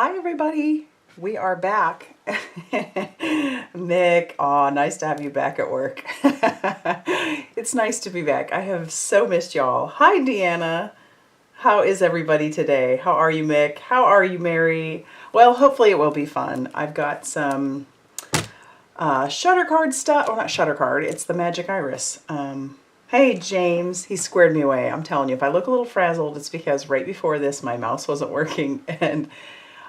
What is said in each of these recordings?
Hi everybody, we are back. Nick, aw, nice to have you back at work. It's nice to be back. I have so missed y'all. Hi Deanna, how is everybody today? How are you, Mick? How are you, Mary? Well, hopefully it will be fun. I've got some shutter card stuff, or not shutter card, it's the Magic Iris. Hey James, he squared me away. I'm telling you, if I look a little frazzled, it's because right before this my mouse wasn't working and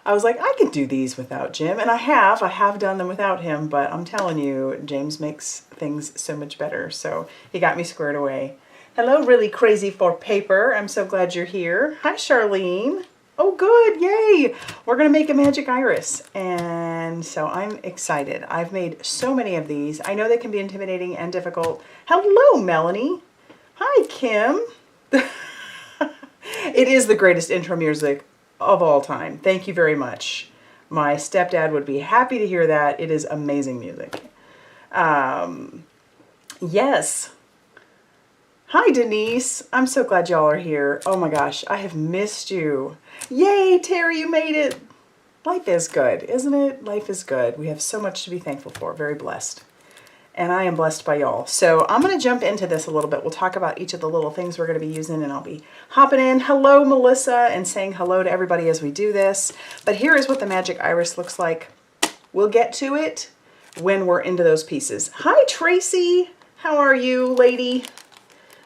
I was like, I could do these without Jim, and I have done them without him, but I'm telling you, James makes things so much better, so he got me squared away. Hello, Really Crazy for Paper. I'm so glad you're here. Hi, Charlene. Oh, good, yay! We're gonna make a Magic Iris, and so I'm excited. I've made so many of these. I know they can be intimidating and difficult. Hello, Melanie. Hi, Kim. It is the greatest intro music of all time. Thank you very much. My stepdad would be happy to hear that. It is amazing music. Yes. Hi, Denise. I'm so glad y'all are here. Oh my gosh, I have missed you. Yay, Terry, you made it. Life is good, isn't it? Life is good. We have so much to be thankful for. Very blessed. And I am blessed by y'all. So I'm going to jump into this a little bit. We'll talk about each of the little things we're going to be using, and I'll be hopping in. Hello, Melissa, and saying hello to everybody as we do this. But here is what the Magic Iris looks like. We'll get to it when we're into those pieces. Hi, Tracy. How are you, lady?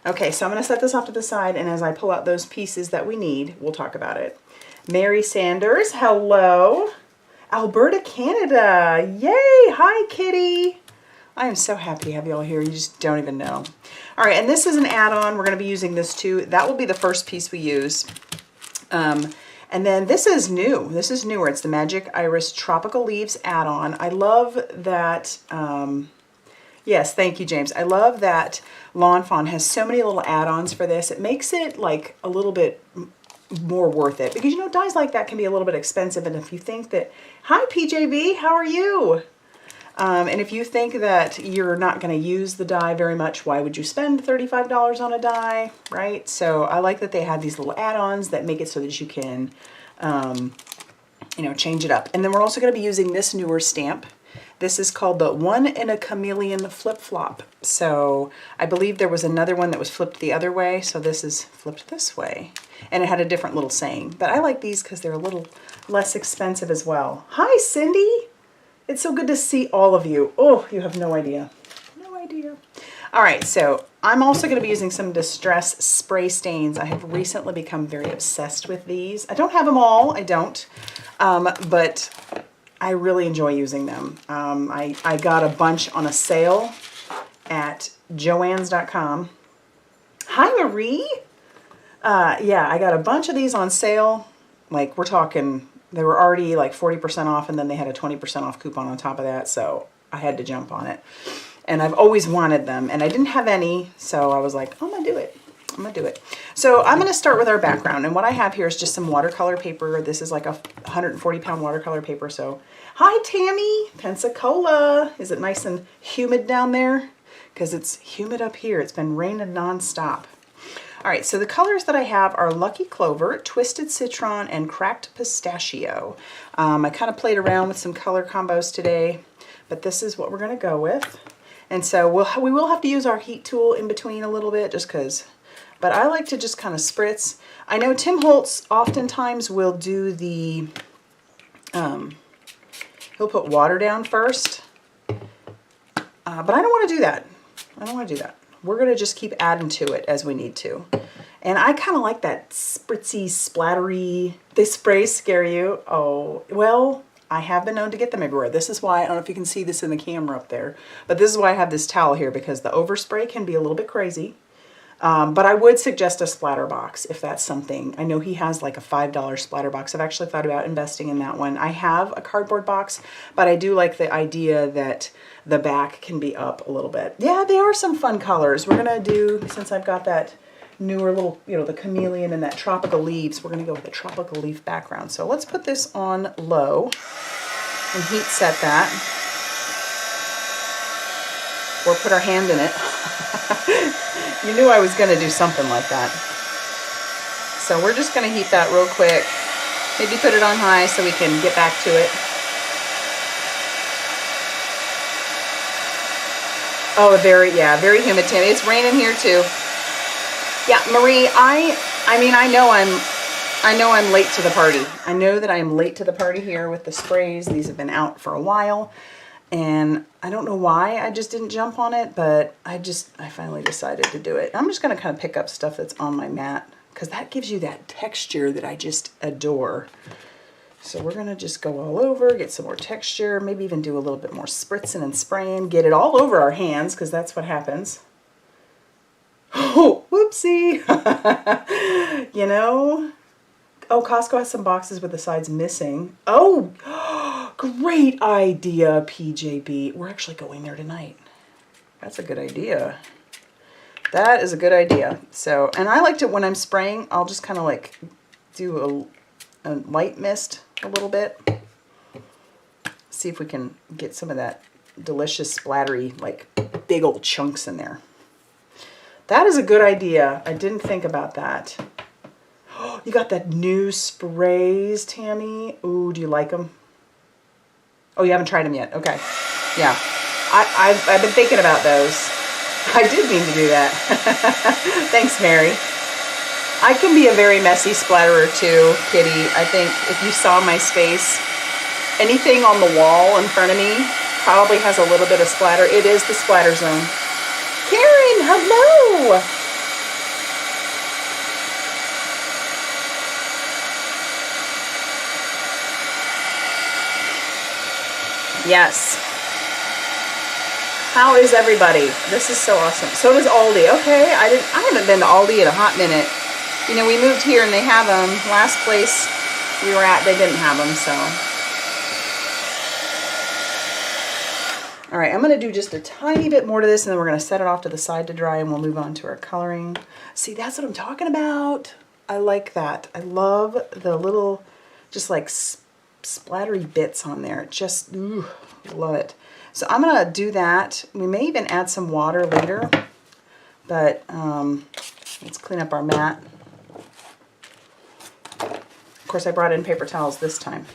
Okay, so I'm going to set this off to the side, and as I pull out those pieces that we need, we'll talk about it. Mary Sanders, hello. Alberta, Canada. Yay. Hi, Kitty. I am so happy to have you all here. You just don't even know. All right, and this is an add-on. We're going to be using this too. That will be the first piece we use. And then this is new. This is newer. It's the Magic Iris Tropical Leaves add-on. I love that. Yes, thank you, James. I love that Lawn Fawn has so many little add-ons for this. It makes it like a little bit more worth it because, you know, dyes like that can be a little bit expensive. And if you think that, hi, PJV, how are you? And if you think that you're not going to use the dye very much, why would you spend $35 on a dye, right? So I like that they have these little add-ons that make it so that you can, you know, change it up. And then we're also going to be using this newer stamp. This is called the One in a Chameleon Flip-Flop. So I believe there was another one that was flipped the other way. So this is flipped this way. And it had a different little saying. But I like these because they're a little less expensive as well. Hi, Cindy. It's so good to see all of you. Oh, you have no idea. No idea. All right, so I'm also going to be using some Distress Spray Stains. I have recently become very obsessed with these. I don't have them all, I don't, but I really enjoy using them. I got a bunch on a sale at joann's.com. Hi, Marie. Yeah, I got a bunch of these on sale. Like, we're talking... They were already like 40% off, and then they had a 20% off coupon on top of that, so I had to jump on it. And I've always wanted them, and I didn't have any, so I was like, I'm going to do it. I'm going to do it. So I'm going to start with our background, and what I have here is just some watercolor paper. This is like a 140-pound watercolor paper, so... Hi, Tammy! Pensacola! Is it nice and humid down there? Because it's humid up here. It's been raining nonstop. All right, so the colors that I have are Lucky Clover, Twisted Citron, and Cracked Pistachio. I kind of played around with some color combos today, but this is what we're going to go with. And so we will have to use our heat tool in between a little bit just because, but I like to just kind of spritz. I know Tim Holtz oftentimes will do the, he'll put water down first, but I don't want to do that. I don't want to do that. We're going to just keep adding to it as we need to. And I kind of like that spritzy, splattery. They spray scare you. Oh, well, I have been known to get them everywhere. This is why, I don't know if you can see this in the camera up there, but this is why I have this towel here, because the overspray can be a little bit crazy. But I would suggest a splatter box if that's something. I know he has like a $5 splatter box. I've actually thought about investing in that one. I have a cardboard box, but I do like the idea that the back can be up a little bit. Yeah, they are some fun colors. We're gonna do, since I've got that newer little, you know, the chameleon and that tropical leaves, we're gonna go with a tropical leaf background. So let's put this on low and heat set that. Or put our hand in it. You knew I was gonna do something like that. So we're just gonna heat that real quick. Maybe put it on high so we can get back to it. Oh, very humid, Tammy. It's raining here too. Yeah, Marie, I mean, I know I'm late to the party. I know that I am late to the party here with the sprays. These have been out for a while, and I don't know why I just didn't jump on it, but I finally decided to do it. I'm just going to kind of pick up stuff that's on my mat because that gives you that texture that I just adore. So we're going to just go all over, get some more texture, maybe even do a little bit more spritzing and spraying, get it all over our hands because that's what happens. Oh, whoopsie. You know? Oh, Costco has some boxes with the sides missing. Oh, great idea, PJB. We're actually going there tonight. That's a good idea. That is a good idea. So, and I like to, when I'm spraying, I'll just kind of like do a light mist a little bit. See if we can get some of that delicious splattery, like big old chunks in there. That is a good idea. I didn't think about that. Oh, you got that new sprays, Tammy. Ooh, do you like them? Oh, you haven't tried them yet. Okay. Yeah. I've been thinking about those. I did mean to do that. Thanks, Mary. I can be a very messy splatterer too, Kitty. I think if you saw my space, anything on the wall in front of me probably has a little bit of splatter. It is the splatter zone. Karen, hello. Yes. How is everybody? This is so awesome. So does Aldi. Okay, I haven't been to Aldi in a hot minute. You know, we moved here and they have them. Last place we were at, they didn't have them, so. All right, I'm going to do just a tiny bit more to this, and then we're going to set it off to the side to dry, and we'll move on to our coloring. See, that's what I'm talking about. I like that. I love the little, just like splattery bits on there. Just, ooh, love it. So I'm going to do that. We may even add some water later, but let's clean up our mat. Of course, I brought in paper towels this time.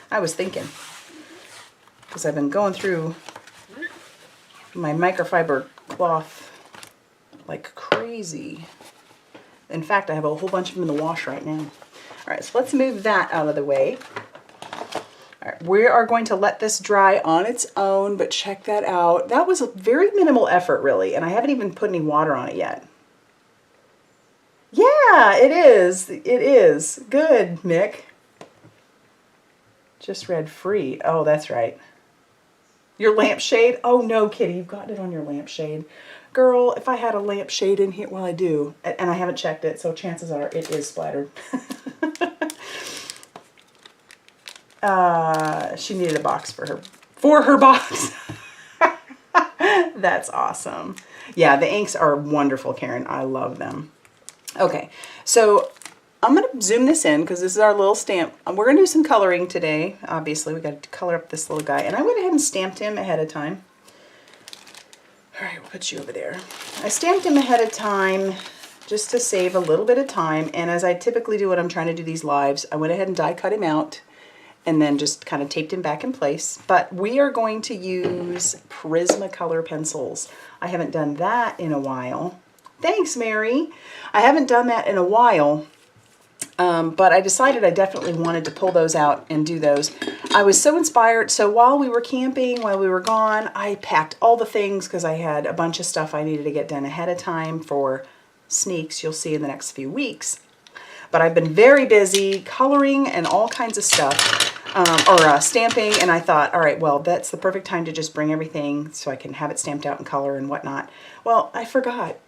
I was thinking, because I've been going through my microfiber cloth like crazy. In fact, I have a whole bunch of them in the wash right now. All right, so let's move that out of the way. All right, we are going to let this dry on its own, but check that out. That was a very minimal effort, really, and I haven't even put any water on it yet. Yeah, it is. It is. Good, Mick. Just read free. Oh, that's right. Your lampshade? Oh, no, Kitty, you've got it on your lampshade. Girl, if I had a lampshade in here, well, I do, and I haven't checked it, so chances are it is splattered. She needed a box for her box. That's awesome. Yeah, the inks are wonderful, Karen. I love them. Okay, so I'm going to zoom this in because this is our little stamp. We're going to do some coloring today. Obviously, we got to color up this little guy, and I went ahead and stamped him ahead of time. All right, we'll put you over there. I stamped him ahead of time just to save a little bit of time, and as I typically do when I'm trying to do these lives, I went ahead and die cut him out and then just kind of taped him back in place. But we are going to use Prismacolor pencils. I haven't done that in a while. Thanks, Mary. I haven't done that in a while, but I decided I definitely wanted to pull those out and do those. I was so inspired. So while we were camping, while we were gone, I packed all the things because I had a bunch of stuff I needed to get done ahead of time for sneaks you'll see in the next few weeks. But I've been very busy coloring and all kinds of stuff, stamping, and I thought, all right, well, that's the perfect time to just bring everything so I can have it stamped out in color and whatnot. Well, I forgot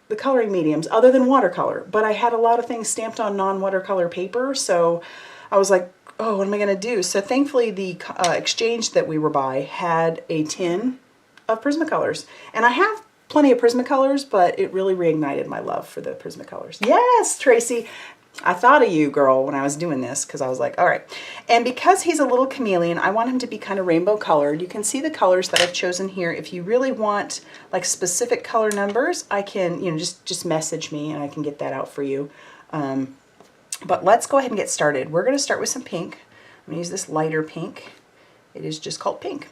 the coloring mediums other than watercolor, but I had a lot of things stamped on non-watercolor paper, so I was like, oh, what am I going to do? So thankfully the exchange that we were by had a tin of Prismacolors, and I have plenty of Prismacolors, but it really reignited my love for the Prismacolors. Yes, Tracy, I thought of you, girl, when I was doing this, because I was like, all right. And because he's a little chameleon, I want him to be kind of rainbow colored. You can see the colors that I've chosen here. If you really want like specific color numbers, I can, you know, just message me and I can get that out for you. But let's go ahead and get started. We're going to start with some pink. I'm going to use this lighter pink. It is just called pink.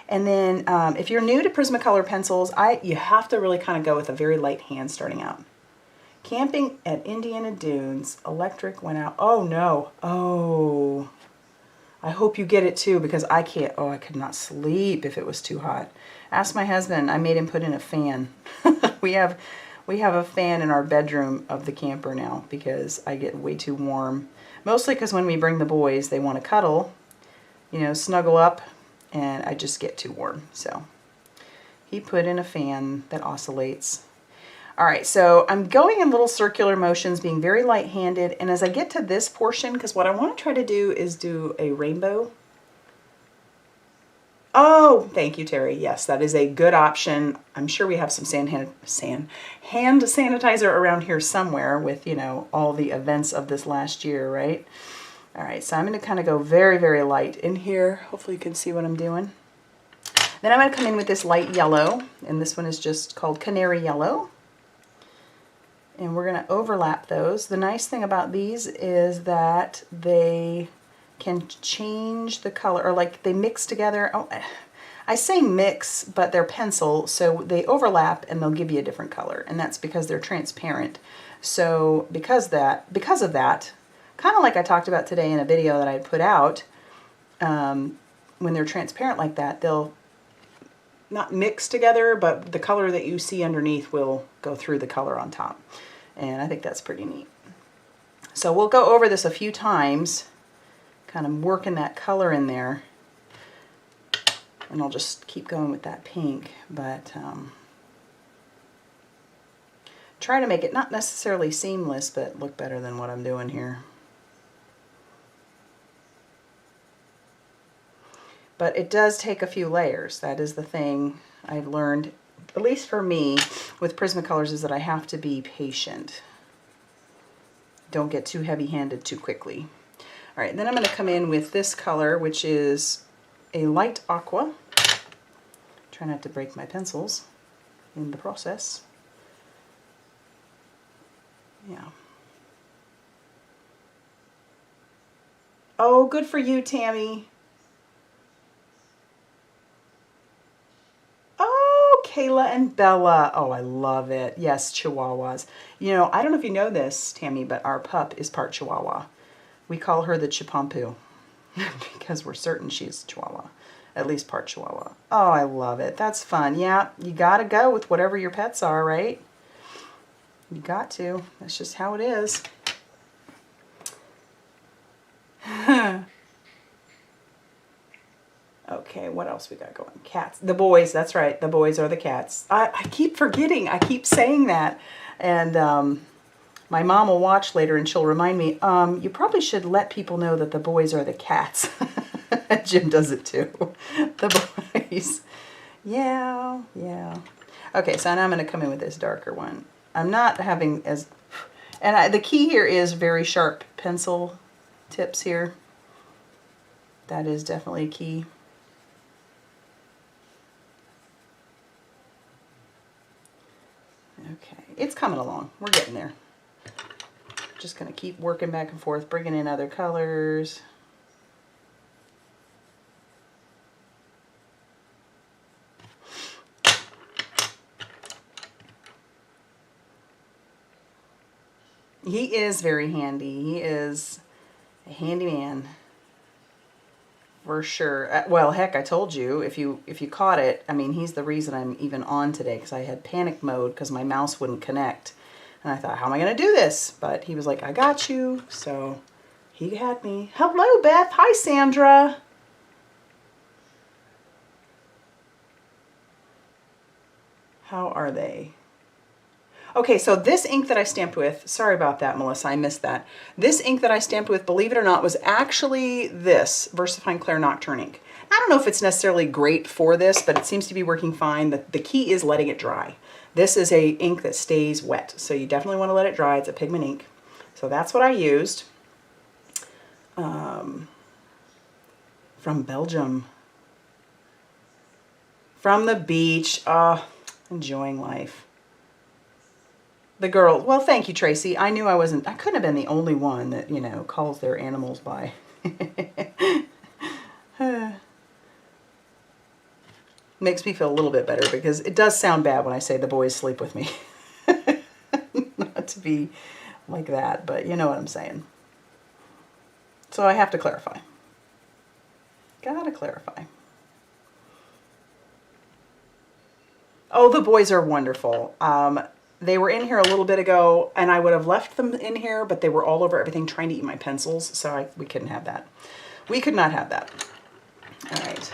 And then if you're new to Prismacolor pencils, you have to really kind of go with a very light hand starting out. Camping at Indiana Dunes, electric went out. Oh no. Oh. I hope you get it too, because I can't. Oh, I could not sleep if it was too hot. Ask my husband. I made him put in a fan. We have a fan in our bedroom of the camper now because I get way too warm. Mostly because when we bring the boys, they want to cuddle, you know, snuggle up, and I just get too warm. So he put in a fan that oscillates. All right, so I'm going in little circular motions, being very light-handed, and as I get to this portion, because what I want to try to do is do a rainbow. Oh, thank you, Terry. Yes, that is a good option. I'm sure we have some hand sanitizer around here somewhere with, you know, all the events of this last year, right? All right, so I'm going to kind of go very, very light in here. Hopefully you can see what I'm doing. Then I'm going to come in with this light yellow, and this one is just called Canary Yellow. And we're going to overlap those. The nice thing about these is that they can change the color, or like they mix together. Oh, I say mix, but they're pencil, so they overlap and they'll give you a different color, and that's because they're transparent. So because of that, kind of like I talked about today in a video that I put out, when they're transparent like that, they'll not mix together, but the color that you see underneath will go through the color on top. And I think that's pretty neat. So we'll go over this a few times, kind of working that color in there. And I'll just keep going with that pink, but try to make it not necessarily seamless, but look better than what I'm doing here. But it does take a few layers. That is the thing I've learned, at least for me, with Prismacolors, is that I have to be patient. Don't get too heavy-handed too quickly. All right, then I'm going to come in with this color, which is a light aqua. Try not to break my pencils in the process. Yeah. Oh, good for you, Tammy. Kayla and Bella. Oh, I love it. Yes, Chihuahuas. You know, I don't know if you know this, Tammy, but our pup is part Chihuahua. We call her the Chipampu because we're certain she's Chihuahua, at least part Chihuahua. Oh, I love it. That's fun. Yeah, you got to go with whatever your pets are, right? You got to. That's just how it is. Okay, what else we got going? Cats. The boys, that's right. The boys are the cats. I keep forgetting. I keep saying that. And my mom will watch later and she'll remind me, you probably should let people know that the boys are the cats. Jim does it too. The boys. Yeah, yeah. Okay, so now I'm going to come in with this darker one. I'm not having as... And the key here is very sharp pencil tips here. That is definitely a key. Okay, it's coming along. We're getting there. Just going to keep working back and forth, bringing in other colors. He is very handy. He is a handy man. For sure. Well, heck, I told you, if you caught it, I mean, he's the reason I'm even on today, because I had panic mode because my mouse wouldn't connect. And I thought, how am I going to do this? But he was like, I got you. So he had me. Hello, Beth. Hi, Sandra. How are they? Okay, so this ink that I stamped with, sorry about that, Melissa, I missed that. This ink that I stamped with, believe it or not, was actually this VersaFine Clair Nocturne ink. I don't know if it's necessarily great for this, but it seems to be working fine. The key is letting it dry. This is a ink that stays wet, so you definitely want to let it dry. It's a pigment ink. So that's what I used. From Belgium. From the beach. Enjoying life. The girl, well, thank you, Tracy. I knew I couldn't have been the only one that, you know, calls their animals by. Makes me feel a little bit better because it does sound bad when I say the boys sleep with me. Not to be like that, but you know what I'm saying. So I have to clarify. Gotta clarify. Oh, the boys are wonderful. They were in here a little bit ago, and I would have left them in here, but they were all over everything trying to eat my pencils, so we couldn't have that. We could not have that. All right.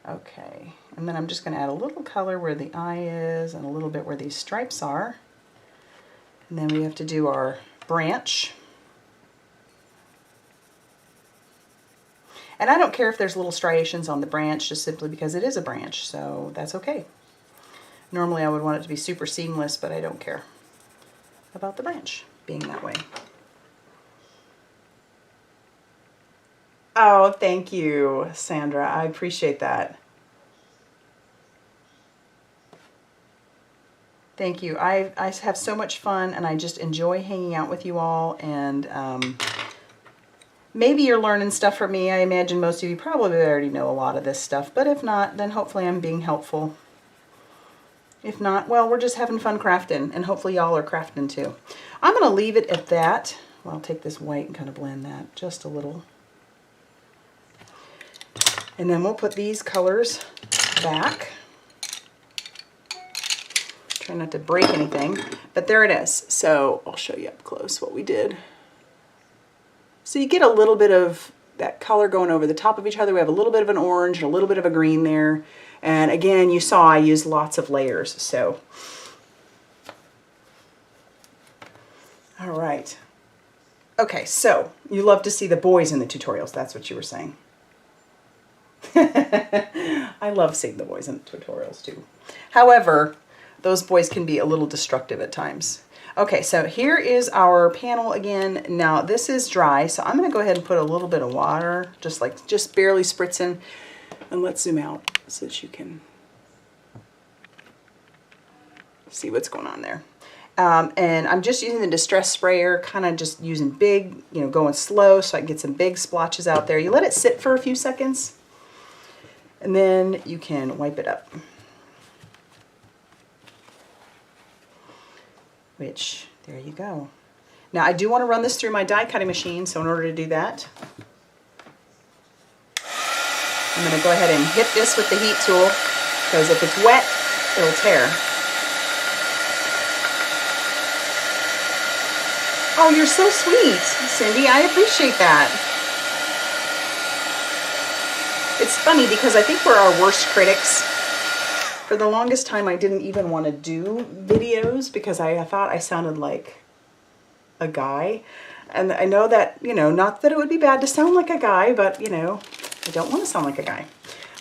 Okay, and then I'm just going to add a little color where the eye is and a little bit where these stripes are. And then we have to do our branch. And I don't care if there's little striations on the branch, just simply because it is a branch, so that's okay. Normally I would want it to be super seamless, but I don't care about the branch being that way. Oh, thank you, Sandra. I appreciate that. Thank you. I have so much fun, and I just enjoy hanging out with you all, and maybe you're learning stuff from me. I imagine most of you probably already know a lot of this stuff, but if not, then hopefully I'm being helpful. If not, well, we're just having fun crafting, and hopefully y'all are crafting too. I'm going to leave it at that. Well, I'll take this white and kind of blend that just a little. And then we'll put these colors back. Try not to break anything, but there it is. So I'll show you up close what we did. So you get a little bit of that color going over the top of each other. We have a little bit of an orange and a little bit of a green there. And again, you saw I used lots of layers, so. All right. Okay, so you love to see the boys in the tutorials. That's what you were saying. I love seeing the boys in the tutorials too. However, those boys can be a little destructive at times. Okay, so here is our panel again. Now this is dry, so I'm going to go ahead and put a little bit of water, just barely spritzing. And let's zoom out so that you can see what's going on there. And I'm just using the Distress Sprayer, kind of just using big, you know, going slow so I can get some big splotches out there. You let it sit for a few seconds, and then you can wipe it up. Which, there you go. Now I do want to run this through my die cutting machine, so in order to do that, I'm going to go ahead and hit this with the heat tool, because if it's wet, it'll tear. Oh, you're so sweet, Cindy. I appreciate that. It's funny because I think we're our worst critics. For the longest time, I didn't even want to do videos because I thought I sounded like a guy. And I know that, you know, not that it would be bad to sound like a guy, but, you know, I don't want to sound like a guy.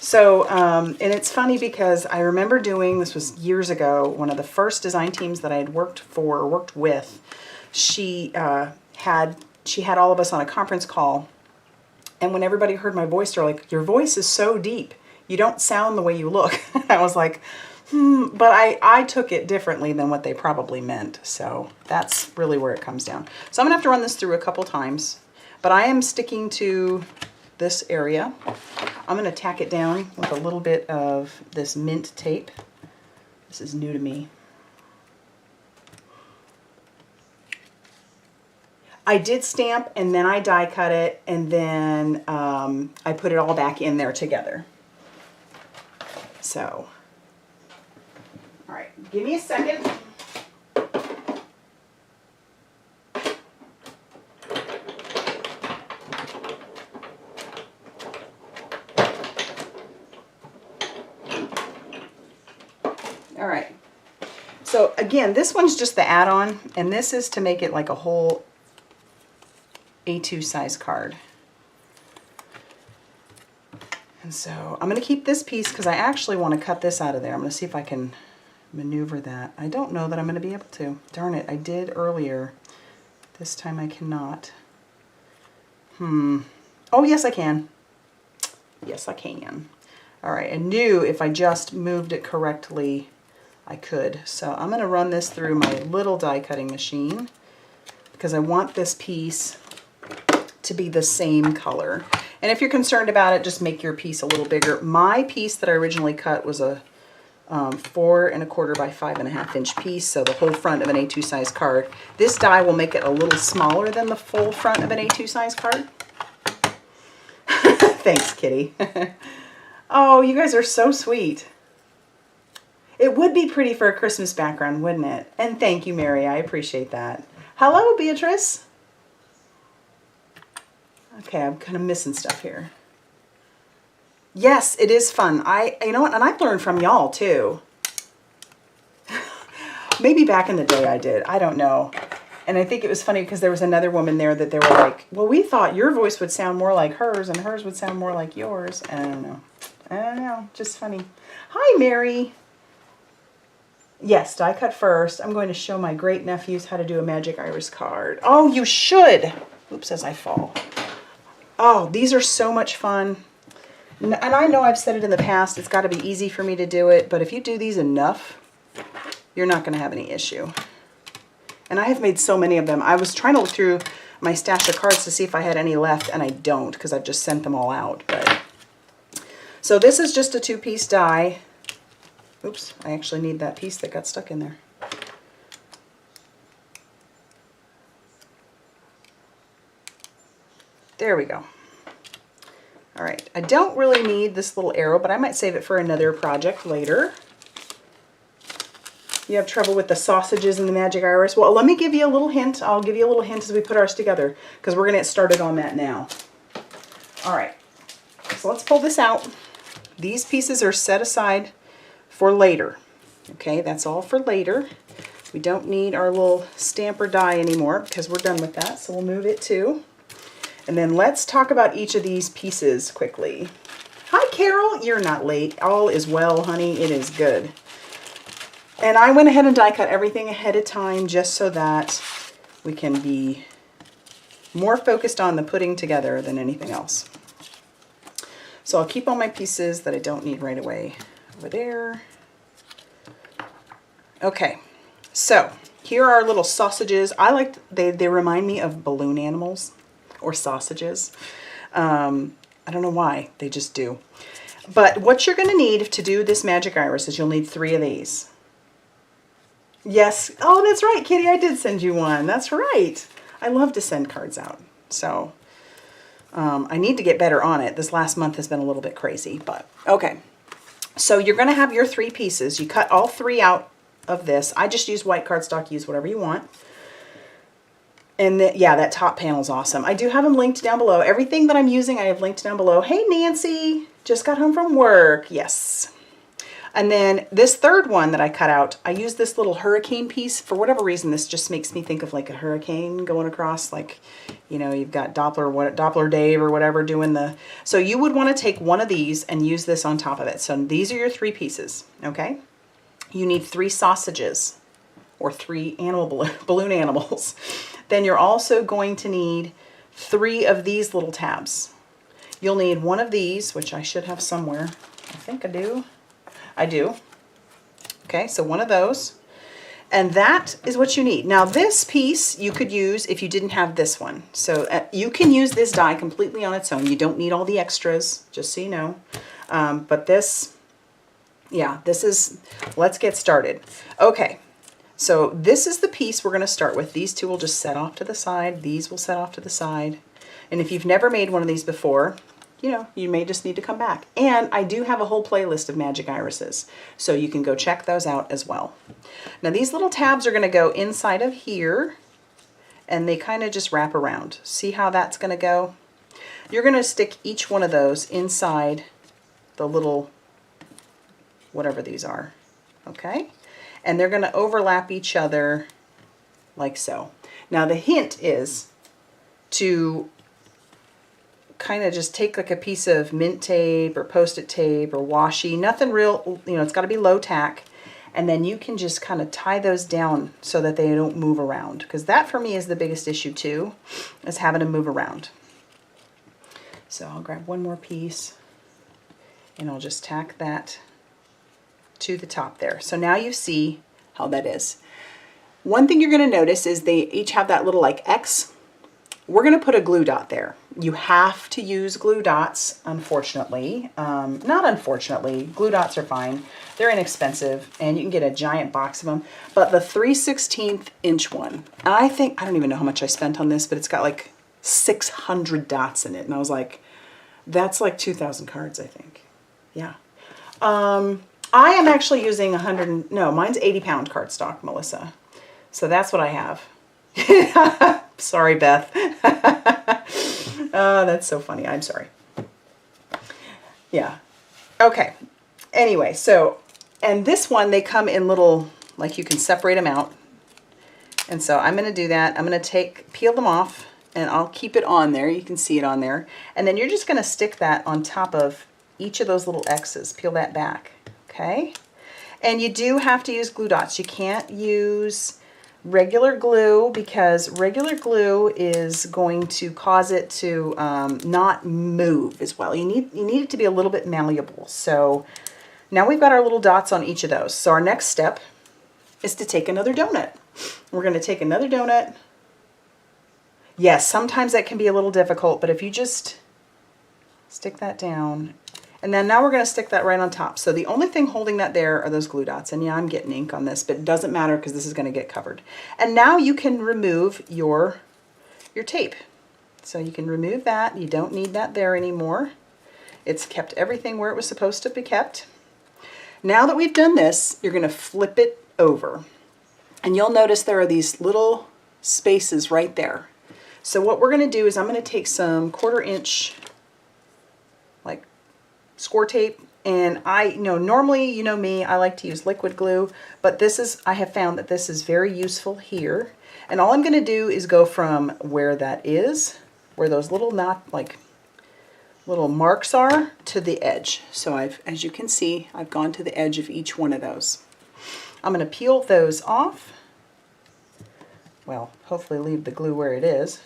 So, and it's funny because I remember doing, this was years ago, one of the first design teams that I had worked with, she had all of us on a conference call. And when everybody heard my voice, they're like, your voice is so deep. You don't sound the way you look. I was like, but I took it differently than what they probably meant. So that's really where it comes down. So I'm gonna have to run this through a couple times, but I am sticking to this area. I'm gonna tack it down with a little bit of this mint tape. This is new to me. I did stamp and then I die cut it, and then I put it all back in there together. So, all right, give me a second. All right, so again, this one's just the add-on, and this is to make it like a whole A2 size card. And so I'm going to keep this piece because I actually want to cut this out of there. I'm going to see if I can maneuver that. I don't know that I'm going to be able to. Darn it, I did earlier. This time I cannot. Oh, yes, I can. Yes, I can. All right, I knew if I just moved it correctly, I could. So I'm going to run this through my little die cutting machine because I want this piece to be the same color. And if you're concerned about it, just make your piece a little bigger. My piece that I originally cut was a 4 1/4 by 5 1/2 inch piece, so the whole front of an A2 size card. This die will make it a little smaller than the full front of an A2 size card. Thanks, Kitty. Oh, you guys are so sweet. It would be pretty for a Christmas background, wouldn't it? And thank you, Mary. I appreciate that. Hello, Beatrice. Okay, I'm kind of missing stuff here. Yes, it is fun. You know what? And I've learned from y'all too. Maybe back in the day I did. I don't know. And I think it was funny because there was another woman there that they were like, well, we thought your voice would sound more like hers and hers would sound more like yours. I don't know. I don't know. Just funny. Hi, Mary. Yes, die cut first. I'm going to show my great nephews how to do a magic iris card. Oh, you should. Oops, as I fall. Oh, these are so much fun. And I know I've said it in the past, it's got to be easy for me to do it, but if you do these enough, you're not going to have any issue. And I have made so many of them. I was trying to look through my stash of cards to see if I had any left, and I don't because I've just sent them all out. But so this is just a 2-piece die. Oops, I actually need that piece that got stuck in there. There we go. All right, I don't really need this little arrow, but I might save it for another project later. You have trouble with the sausages and the magic iris? Well, let me give you a little hint. I'll give you a little hint as we put ours together because we're going to get started on that now. All right, so let's pull this out. These pieces are set aside for later. Okay, that's all for later. We don't need our little stamper die anymore because we're done with that, so we'll move it too. And then let's talk about each of these pieces quickly. Hi, Carol. You're not late. All is well, honey. It is good. And I went ahead and die cut everything ahead of time just so that we can be more focused on the putting together than anything else. So I'll keep all my pieces that I don't need right away over there. Okay, so here are our little sausages. They remind me of balloon animals. Or sausages. I don't know why, they just do. But what you're going to need to do this magic iris is you'll need 3 of these. Yes, oh, that's right, Kitty, I did send you one. That's right. I love to send cards out. So I need to get better on it. This last month has been a little bit crazy, but okay. So you're going to have your 3 pieces. You cut all 3 out of this. I just use white cardstock. Use whatever you want. And yeah, that top panel is awesome. I do have them linked down below. Everything that I'm using, I have linked down below. Hey, Nancy, just got home from work. Yes. And then this third one that I cut out, I use this little hurricane piece. For whatever reason, this just makes me think of like a hurricane going across, like, you know, you've got Doppler Dave or whatever doing the... So you would want to take one of these and use this on top of it. So these are your 3 pieces, okay? You need 3 sausages or 3 balloon animals. Then you're also going to need 3 of these little tabs. You'll need one of these, which I should have somewhere. I think I do. I do. Okay, so one of those. And that is what you need. Now this piece you could use if you didn't have this one. So you can use this die completely on its own. You don't need all the extras, just so you know. But this, yeah, this is, let's get started. Okay. So this is the piece we're going to start with. These 2 will just set off to the side. These will set off to the side. And if you've never made one of these before, you know, you may just need to come back. And I do have a whole playlist of magic irises, so you can go check those out as well. Now these little tabs are going to go inside of here, and they kind of just wrap around. See how that's going to go? You're going to stick each one of those inside the little, whatever these are, okay? And they're going to overlap each other like so. Now the hint is to kind of just take like a piece of mint tape or post-it tape or washi, nothing real, you know, it's got to be low tack. And then you can just kind of tie those down so that they don't move around. Because that for me is the biggest issue too, is having to move around. So I'll grab one more piece. And I'll just tack that to the top there. So now you see how that is. One thing you're going to notice is they each have that little like X. We're going to put a glue dot there. You have to use glue dots, unfortunately. Not unfortunately, glue dots are fine. They're inexpensive and you can get a giant box of them. But the 3/16 inch one, I don't even know how much I spent on this, but it's got like 600 dots in it. And I was like, that's like 2,000 cards, I think. Yeah. I am actually using mine's 80-pound cardstock, Melissa. So that's what I have. Sorry, Beth. Oh, that's so funny. I'm sorry. Yeah. Okay. Anyway, so, and this one, they come in little, like you can separate them out. And so I'm going to do that. I'm going to peel them off and I'll keep it on there. You can see it on there. And then you're just going to stick that on top of each of those little X's. Peel that back. Okay. And you do have to use glue dots. You can't use regular glue because regular glue is going to cause it to not move as well. You need it to be a little bit malleable. So now we've got our little dots on each of those. So our next step is to take another donut. We're going to take another donut. Yes, sometimes that can be a little difficult, but if you just stick that down, and then now we're going to stick that right on top. So the only thing holding that there are those glue dots. And yeah, I'm getting ink on this, but it doesn't matter because this is going to get covered. And now you can remove your tape. So you can remove that. You don't need that there anymore. It's kept everything where it was supposed to be kept. Now that we've done this, you're going to flip it over. And you'll notice there are these little spaces right there. So what we're going to do is I'm going to take some 1/4 inch like Scor-Tape, and normally, you know me, I like to use liquid glue, but I have found that this is very useful here. And all I'm going to do is go from where that is, where those little little marks are, to the edge. So as you can see, I've gone to the edge of each one of those. I'm going to peel those off. Well, hopefully leave the glue where it is.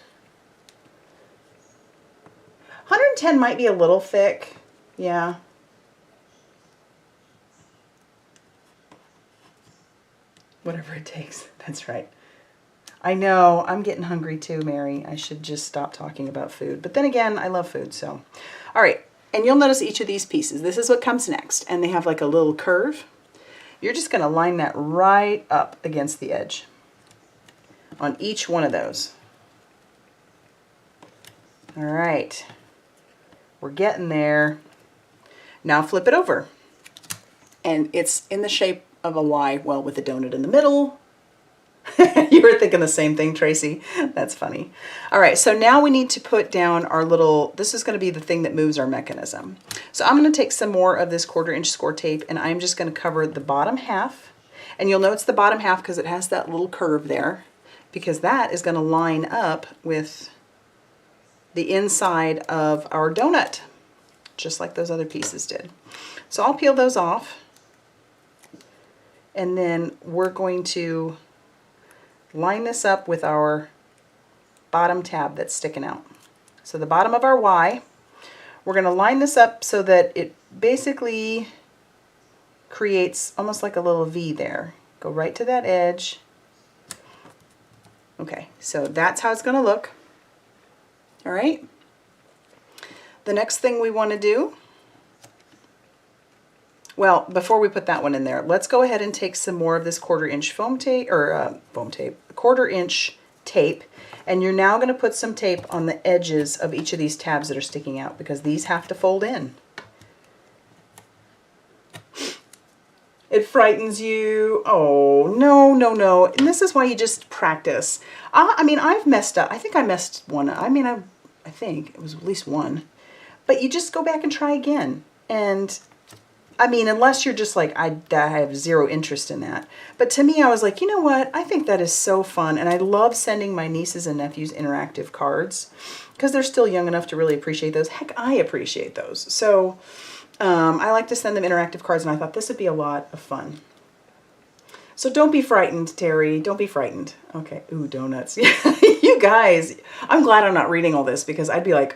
110 might be a little thick. Yeah. Whatever it takes. That's right. I know. I'm getting hungry too, Mary. I should just stop talking about food. But then again, I love food, so. All right. And you'll notice each of these pieces. This is what comes next. And they have like a little curve. You're just going to line that right up against the edge on each one of those. All right. We're getting there. Now flip it over. And it's in the shape of a Y, well, with a donut in the middle. You were thinking the same thing, Tracy. That's funny. All right, so now we need to put down our little, this is going to be the thing that moves our mechanism. So I'm going to take some more of this 1/4 inch Scor-Tape, and I'm just going to cover the bottom half. And you'll know it's the bottom half because it has that little curve there, because that is going to line up with the inside of our donut, just like those other pieces did. So I'll peel those off, and then we're going to line this up with our bottom tab that's sticking out. So the bottom of our Y, we're going to line this up so that it basically creates almost like a little V there. Go right to that edge. Okay, so that's how it's going to look. All right. The next thing we want to do, well, before we put that one in there, let's go ahead and take some more of this 1/4 inch foam tape, or 1/4 inch tape, and you're now going to put some tape on the edges of each of these tabs that are sticking out, because these have to fold in. It frightens you. Oh, no, no, no. And this is why you just practice. I mean, I've messed up. I think I messed one. I mean, I think it was at least one. But you just go back and try again. And I mean, unless you're just like, I have zero interest in that. But to me, I was like, you know what? I think that is so fun. And I love sending my nieces and nephews interactive cards because they're still young enough to really appreciate those. Heck, I appreciate those. So I like to send them interactive cards, and I thought this would be a lot of fun. So don't be frightened, Terry. Don't be frightened. Okay. Ooh, donuts. You guys, I'm glad I'm not reading all this, because I'd be like,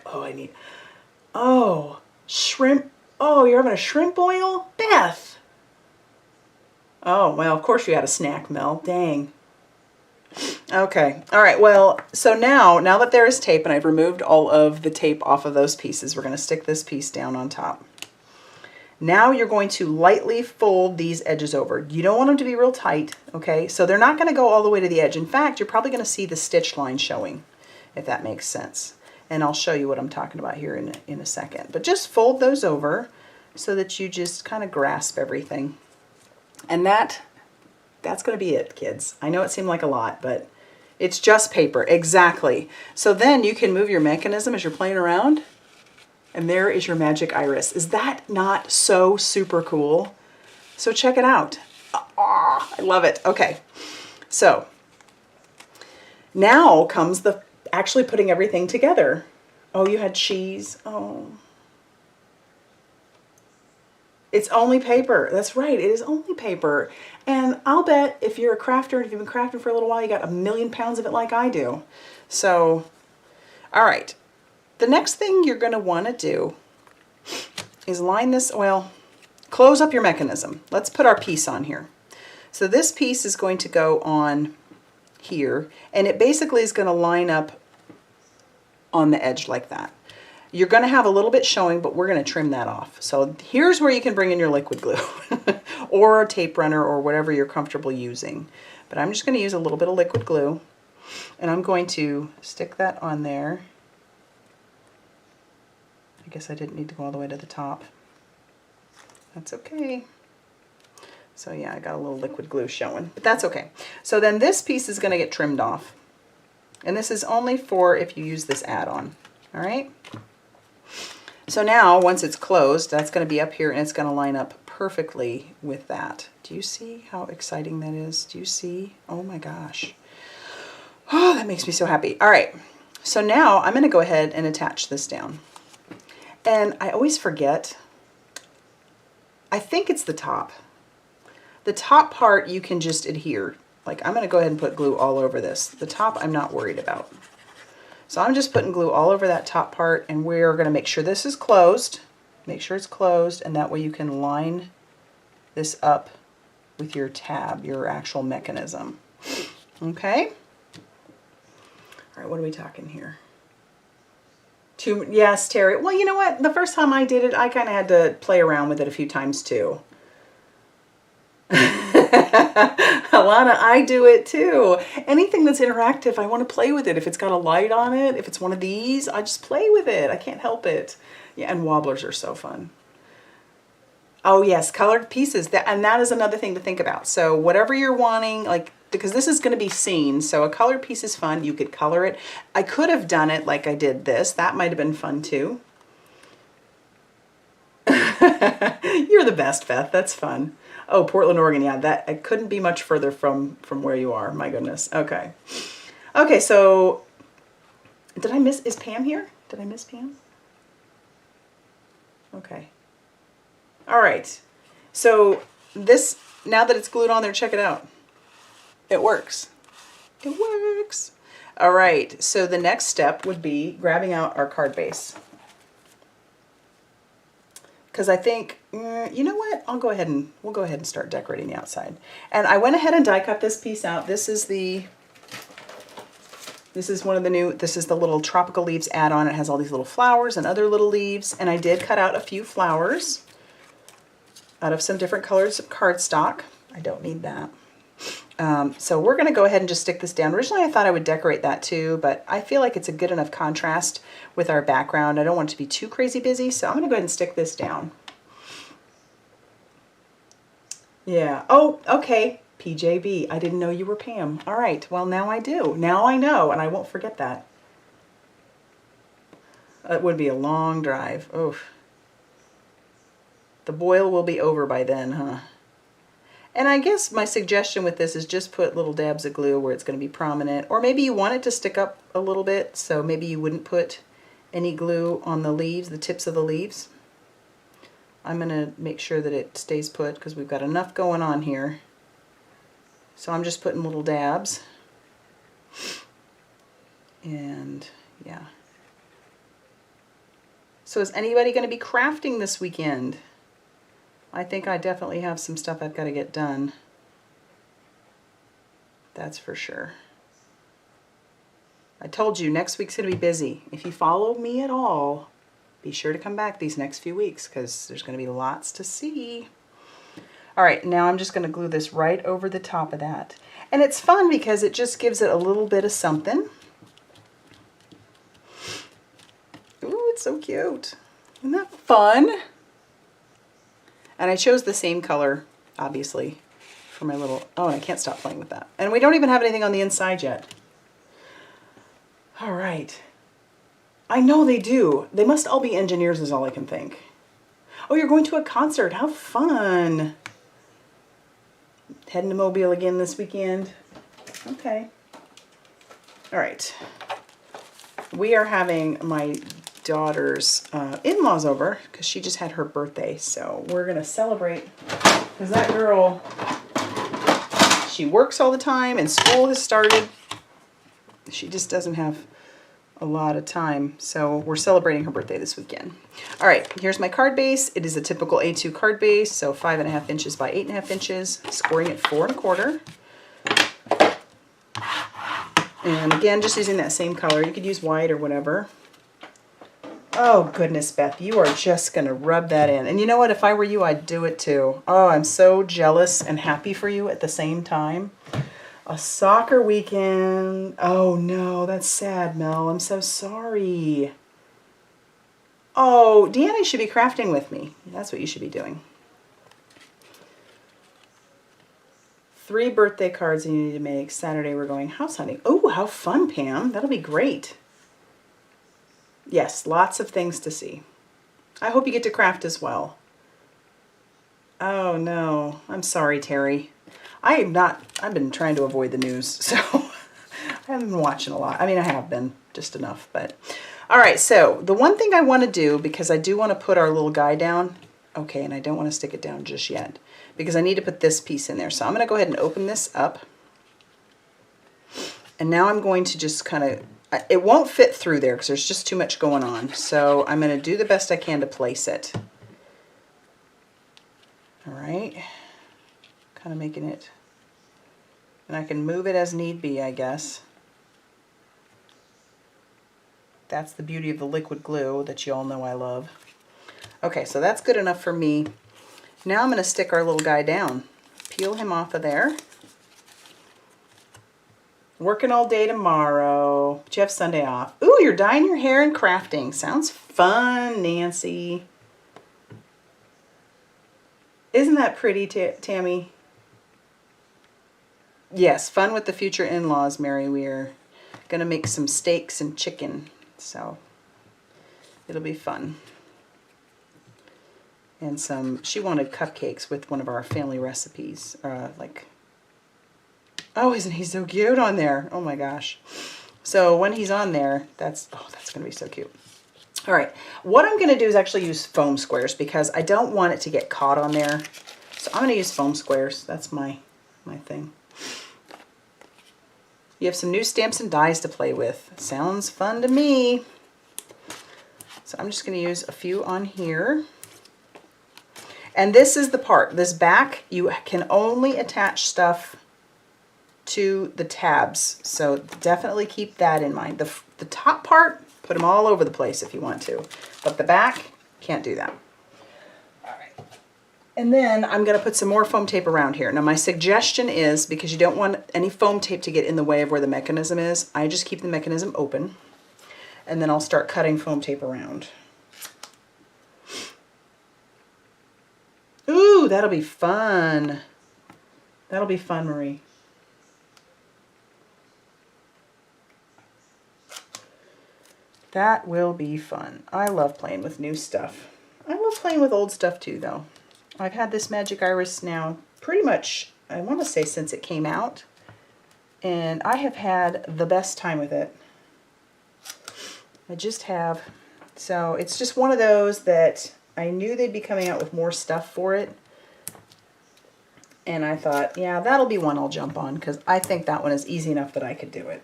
oh, shrimp Oh, you're having a shrimp boil? Beth! Oh, well, of course you had a snack, Mel. Dang. Okay. All right. Well, so now that there is tape and I've removed all of the tape off of those pieces, we're going to stick this piece down on top. Now you're going to lightly fold these edges over. You don't want them to be real tight, okay? So they're not going to go all the way to the edge. In fact, you're probably going to see the stitch line showing, if that makes sense. And I'll show you what I'm talking about here in a second. But just fold those over so that you just kind of grasp everything. And that's going to be it, kids. I know it seemed like a lot, but it's just paper. Exactly. So then you can move your mechanism as you're playing around. And there is your magic iris. Is that not so super cool? So check it out. Oh, I love it. Okay. So now comes the actually putting everything together. Oh, you had cheese. Oh. It's only paper. That's right. It is only paper. And I'll bet if you're a crafter, if you've been crafting for a little while, you got 1,000,000 pounds of it like I do. So, all right. The next thing you're going to want to do is line this, well, close up your mechanism. Let's put our piece on here. So this piece is going to go on here, and it basically is going to line up on the edge like that. You're going to have a little bit showing, but we're going to trim that off. So here's where you can bring in your liquid glue or a tape runner or whatever you're comfortable using. But I'm just going to use a little bit of liquid glue, and I'm going to stick that on there. I guess I didn't need to go all the way to the top. That's okay. So yeah, I got a little liquid glue showing, but that's okay. So then this piece is going to get trimmed off. And this is only for if you use this add-on. All right? So now, once it's closed, that's going to be up here and it's going to line up perfectly with that. Do you see how exciting that is? Do you see? Oh my gosh. Oh, that makes me so happy. All right. So now I'm going to go ahead and attach this down. And I always forget, I think it's the top. The top part you can just adhere. Like I'm going to go ahead and put glue all over this. The top I'm not worried about. So I'm just putting glue all over that top part, and we're going to make sure this is closed. Make sure it's closed, and that way you can line this up with your tab, your actual mechanism. Okay? All right, what are we talking here? Yes, Terry. Well, you know what? The first time I did it, I kind of had to play around with it a few times too. Alana, I do it too. Anything that's interactive, I want to play with it. If it's got a light on it, if it's one of these, I just play with it. I can't help it. Yeah, and wobblers are so fun. Oh yes, colored pieces. And that is another thing to think about. So whatever you're wanting, like, because this is going to be seen, so a colored piece is fun. You could color it. I could have done it like I did this. That might have been fun too. You're the best, Beth. That's fun. Oh, Portland, Oregon. Yeah, that I couldn't be much further from where you are. My goodness. Okay. Okay, so did I miss, is Pam here? Did I miss Pam? Okay. All right. So this, now that it's glued on there, check it out. It works. It works. All right. So the next step would be grabbing out our card base. Because I think, you know what? We'll go ahead and start decorating the outside. And I went ahead and die cut this piece out. This is one of the new, this is the little tropical leaves add-on. It has all these little flowers and other little leaves. And I did cut out a few flowers out of some different colors of cardstock. I don't need that. So we're going to go ahead and just stick this down. Originally I thought I would decorate that too, but I feel like it's a good enough contrast with our background. I don't want it to be too crazy busy, so I'm going to go ahead and stick this down. Yeah. Oh, okay. PJB. I didn't know you were Pam. All right. Well, now I do. Now I know, and I won't forget that. It would be a long drive. Oof. The boil will be over by then, huh? And I guess my suggestion with this is just put little dabs of glue where it's going to be prominent. Or maybe you want it to stick up a little bit, so maybe you wouldn't put any glue on the leaves, the tips of the leaves. I'm going to make sure that it stays put because we've got enough going on here. So I'm just putting little dabs. And yeah. So is anybody going to be crafting this weekend? I think I definitely have some stuff I've got to get done. That's for sure. I told you next week's going to be busy. If you follow me at all, be sure to come back these next few weeks because there's going to be lots to see. All right, now I'm just going to glue this right over the top of that. And it's fun because it just gives it a little bit of something. Ooh, it's so cute. Isn't that fun? And I chose the same color, obviously, for my little... Oh, and I can't stop playing with that. And we don't even have anything on the inside yet. All right. I know they do. They must all be engineers is all I can think. Oh, you're going to a concert. How fun. Heading to Mobile again this weekend. Okay. All right. We are having my daughter's in-laws over because she just had her birthday. So we're going to celebrate because that girl, she works all the time and school has started. She just doesn't have a lot of time. So we're celebrating her birthday this weekend. All right, here's my card base. It is a typical A2 card base, so 5.5 inches by 8.5 inches, scoring at 4 1/4. And again, just using that same color. You could use white or whatever. Oh, goodness, Beth, you are just going to rub that in. And you know what? If I were you, I'd do it too. Oh, I'm so jealous and happy for you at the same time. A soccer weekend. Oh, no, that's sad, Mel. I'm so sorry. Oh, Deanna should be crafting with me. That's what you should be doing. 3 birthday cards you need to make. Saturday we're going house hunting. Oh, how fun, Pam. That'll be great. Yes, lots of things to see. I hope you get to craft as well. Oh, no. I'm sorry, Terry. I've been trying to avoid the news, so I haven't been watching a lot. I mean, I have been, just enough, but... All right, so the one thing I want to do, because I do want to put our little guy down, okay, and I don't want to stick it down just yet, because I need to put this piece in there. So I'm going to go ahead and open this up. And now I'm going to just kind of... It won't fit through there because there's just too much going on. So I'm going to do the best I can to place it. All right. Kind of making it... And I can move it as need be, I guess. That's the beauty of the liquid glue that you all know I love. Okay, so that's good enough for me. Now I'm going to stick our little guy down. Peel him off of there. Working all day tomorrow. But you have Sunday off. Ooh, you're dyeing your hair and crafting. Sounds fun, Nancy. Isn't that pretty, Tammy? Yes, fun with the future in-laws, Mary. We're going to make some steaks and chicken. So it'll be fun. And she wanted cupcakes with one of our family recipes. Oh, isn't he so cute on there? Oh my gosh. So when he's on there, that's going to be so cute. All right, what I'm going to do is actually use foam squares because I don't want it to get caught on there. So I'm going to use foam squares. That's my thing. You have some new stamps and dies to play with. Sounds fun to me. So I'm just going to use a few on here. And this is the part. This back, you can only attach stuff to the tabs. So definitely keep that in mind. The top part, put them all over the place if you want to. But the back, can't do that. And then I'm going to put some more foam tape around here. Now my suggestion is, because you don't want any foam tape to get in the way of where the mechanism is, I just keep the mechanism open. And then I'll start cutting foam tape around. Ooh, that'll be fun. That'll be fun, Marie. That will be fun. I love playing with new stuff. I love playing with old stuff too, though. I've had this Magic Iris now pretty much, I want to say, since it came out. And I have had the best time with it. I just have. So it's just one of those that I knew they'd be coming out with more stuff for it. And I thought, yeah, that'll be one I'll jump on because I think that one is easy enough that I could do it.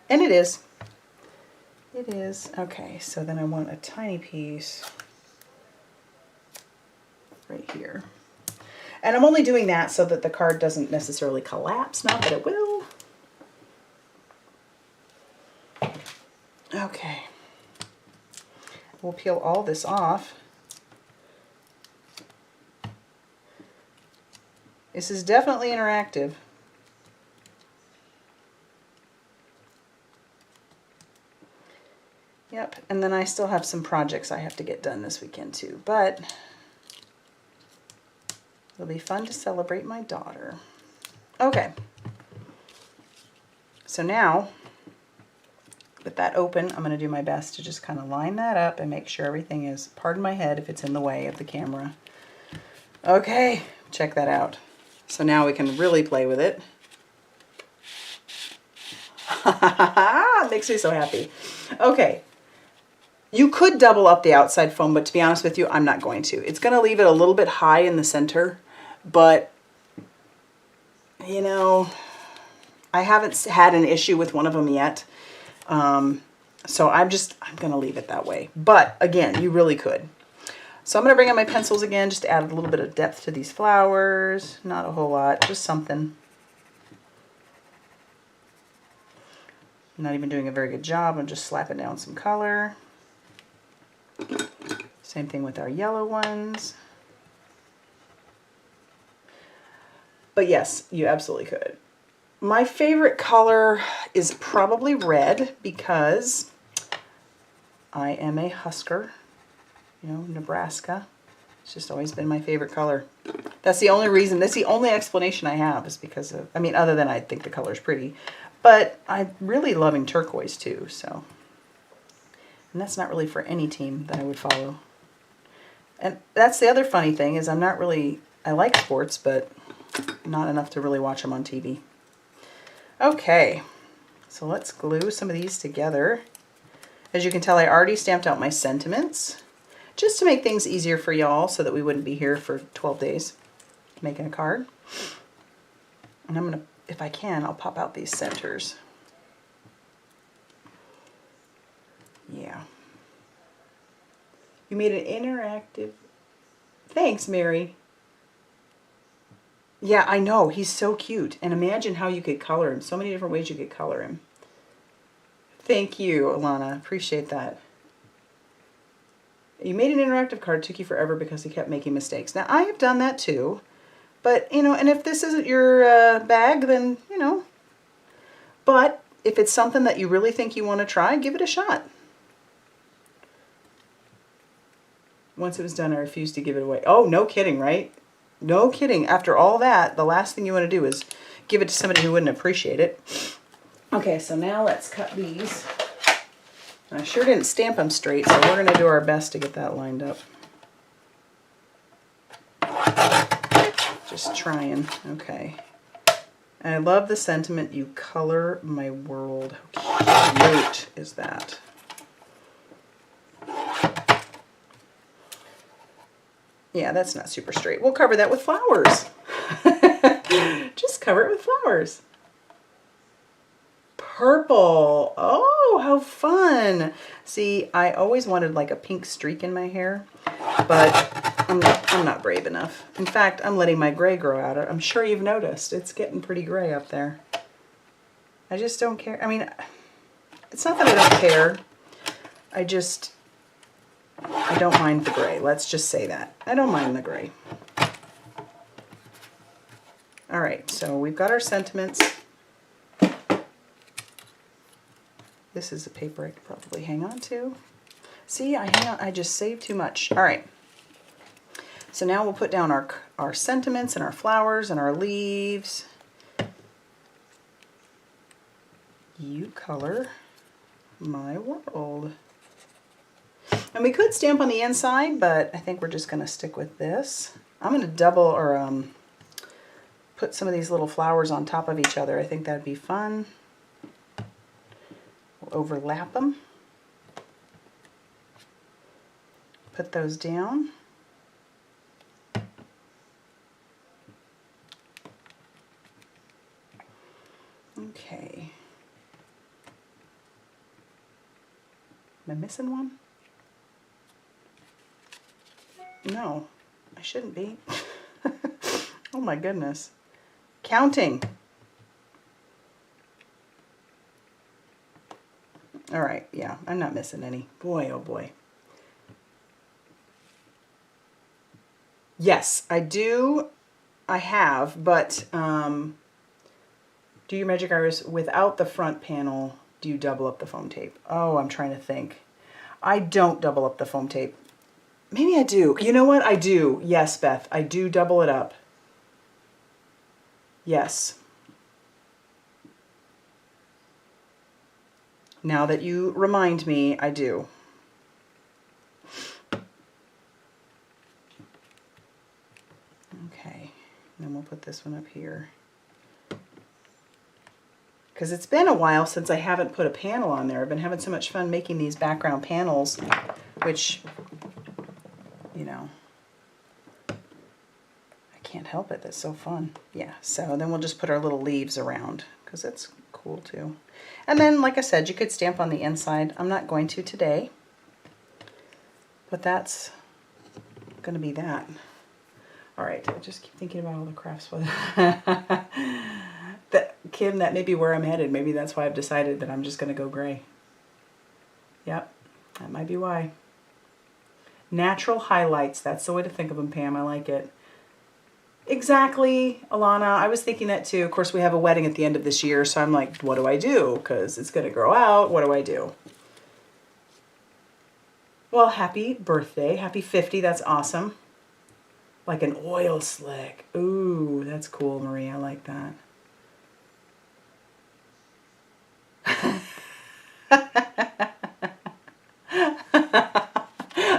And it is. It is. Okay, so then I want a tiny piece right here. And I'm only doing that so that the card doesn't necessarily collapse, not that it will. Okay. We'll peel all this off. This is definitely interactive. Yep, and then I still have some projects I have to get done this weekend too, but it'll be fun to celebrate my daughter. Okay. So now, with that open, I'm going to do my best to just kind of line that up and make sure everything is, pardon my head if it's in the way of the camera. Okay, check that out. So now we can really play with it. It makes me so happy. Okay. You could double up the outside foam, but to be honest with you, I'm not going to. It's going to leave it a little bit high in the center, but, you know, I haven't had an issue with one of them yet. So I'm going to leave it that way. But again, you really could. So I'm going to bring in my pencils again, just to add a little bit of depth to these flowers. Not a whole lot, just something. I'm not even doing a very good job. I'm just slapping down some color. Same thing with our yellow ones. But yes, you absolutely could. My favorite color is probably red because I am a Husker, you know, Nebraska. It's just always been my favorite color. That's the only reason, that's the only explanation I have is because of, I mean, other than I think the color's pretty, but I'm really loving turquoise too, so. And that's not really for any team that I would follow. And that's the other funny thing is I'm not really, I like sports, but not enough to really watch them on TV. Okay, so let's glue some of these together. As you can tell, I already stamped out my sentiments just to make things easier for y'all so that we wouldn't be here for 12 days making a card. And I'm going to, if I can, I'll pop out these centers. Yeah. You made an interactive. Thanks, Mary. Yeah, I know. He's so cute. And imagine how you could color him. So many different ways you could color him. Thank you, Alana. Appreciate that. You made an interactive card. It took you forever because he kept making mistakes. Now, I have done that too. But, you know, and if this isn't your bag, then, you know. But if it's something that you really think you want to try, give it a shot. Once it was done, I refused to give it away. Oh, no kidding, right? No kidding. After all that, the last thing you want to do is give it to somebody who wouldn't appreciate it. Okay, so now let's cut these. I sure didn't stamp them straight, so we're going to do our best to get that lined up. Just trying. Okay. And I love the sentiment, you color my world. How cute is that? Yeah, that's not super straight. We'll cover that with flowers. Just cover it with flowers. Purple. Oh, how fun. See, I always wanted like a pink streak in my hair, but I'm not brave enough. In fact, I'm letting my gray grow out. I'm sure you've noticed. It's getting pretty gray up there. I just don't care. I mean, it's not that I don't care. I don't mind the gray. Let's just say that. I don't mind the gray. All right, so we've got our sentiments. This is a paper I could probably hang on to. See, I just saved too much. All right. So now we'll put down our sentiments and our flowers and our leaves. You color my world. And we could stamp on the inside, but I think we're just going to stick with this. I'm going to double or put some of these little flowers on top of each other. I think that'd be fun. We'll overlap them. Put those down. Okay. missing one? No, I shouldn't be. Oh my goodness. Counting. All right, yeah, I'm not missing any. Boy, oh boy. Yes, I do. I have, but do your magic iris without the front panel. Do you double up the foam tape? Oh, I'm trying to think. I don't double up the foam tape. Maybe I do. You know what? I do. Yes, Beth, I do double it up. Yes. Now that you remind me, I do. Okay, then we'll put this one up here. Because it's been a while since I haven't put a panel on there. I've been having so much fun making these background panels, which, you know, I can't help it. That's so fun. Yeah, so then we'll just put our little leaves around because that's cool too. And then, like I said, you could stamp on the inside. I'm not going to today, but that's going to be that. All right, I just keep thinking about all the crafts. Kim, that may be where I'm headed. Maybe that's why I've decided that I'm just going to go gray. Yep, that might be why. Natural highlights. That's the way to think of them, Pam. I like it. Exactly, Alana. I was thinking that too. Of course, we have a wedding at the end of this year, so I'm like, what do I do? Because it's going to grow out. What do I do? Well, happy birthday. Happy 50. That's awesome. Like an oil slick. Ooh, that's cool, Marie. I like that.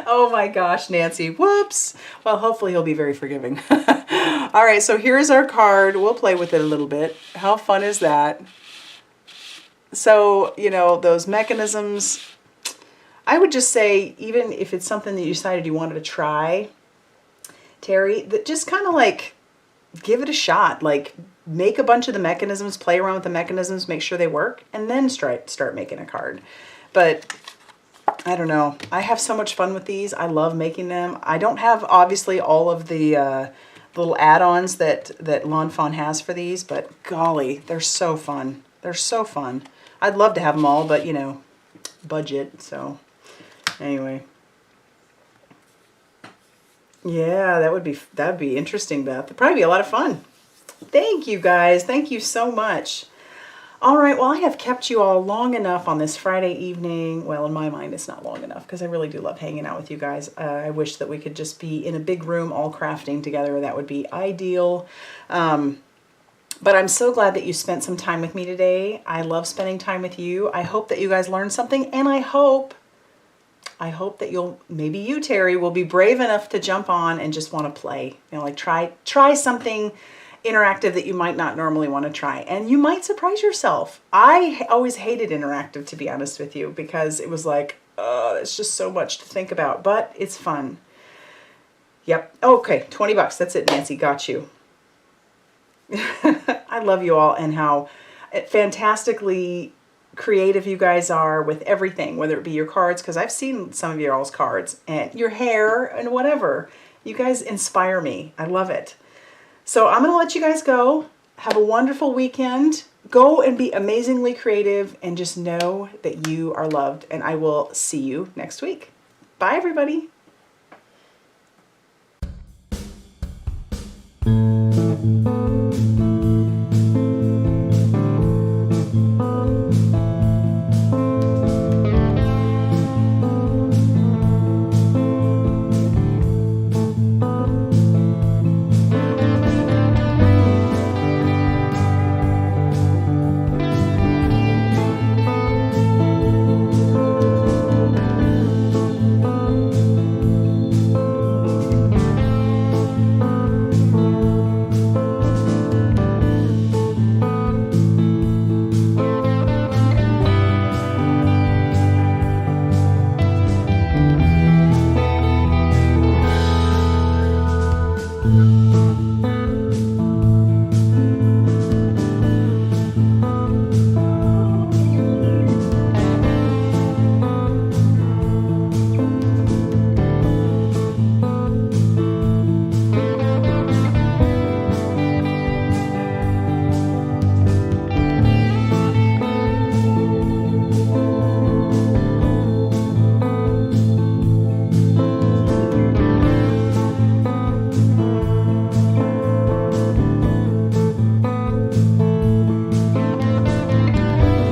Oh my gosh, Nancy. Whoops. Well, hopefully he'll be very forgiving. All right, so here's our card. We'll play with it a little bit. How fun is that? So, you know, those mechanisms, I would just say, even if it's something that you decided you wanted to try, Terry, that just kind of like give it a shot. Like make a bunch of the mechanisms, play around with the mechanisms, make sure they work, and then start making a card. But I don't know. I have so much fun with these. I love making them. I don't have obviously all of the little add-ons that Lawn Fawn has for these, but golly, they're so fun. They're so fun. I'd love to have them all, but you know, budget. So anyway. Yeah, that'd be interesting, Beth. It'd probably be a lot of fun. Thank you guys. Thank you so much. All right, well, I have kept you all long enough on this Friday evening. Well, in my mind, it's not long enough because I really do love hanging out with you guys. I wish that we could just be in a big room all crafting together. That would be ideal. But I'm so glad that you spent some time with me today. I love spending time with you. I hope that you guys learned something, and I hope that maybe you, Terry, will be brave enough to jump on and just want to play. You know, like try something interactive that you might not normally want to try, and you might surprise yourself. I always hated interactive, to be honest with you, because it was like, it's just so much to think about, but it's fun. Yep. Okay, 20 bucks. That's it, Nancy. Got you. I love you all and how fantastically creative you guys are with everything, whether it be your cards, because I've seen some of your all's cards, and your hair and whatever. You guys inspire me. I love it. So I'm going to let you guys go. Have a wonderful weekend. Go and be amazingly creative and just know that you are loved. And I will see you next week. Bye, everybody.